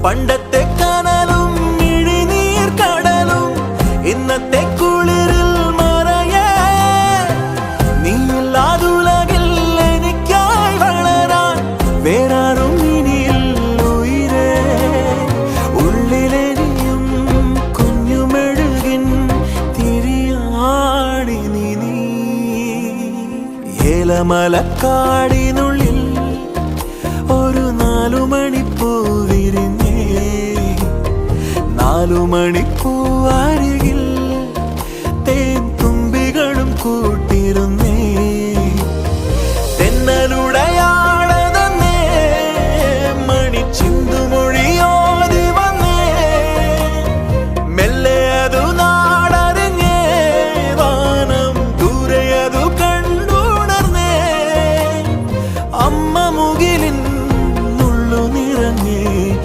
പണ്ടത്തെ കനലും ഇഴിനീർ കടലും ഇന്നത്തെ കുളിരിൽ മറയേ നീയില്ലാതുലകിൽ എനിക്കായി വളരാൻ വേറാരും ഇനിയില്ല ഉയിരേ ഉള്ളിലെരിയും കുഞ്ഞുമെഴുകിൻ തിരിയാടി നീ ഏലമലക്കാടിനുള്ളിൽ ഒരു 4 മണിപ്പൂ വിരിഞ്ഞേ 4 മണിപ്പൂ അരികിൽ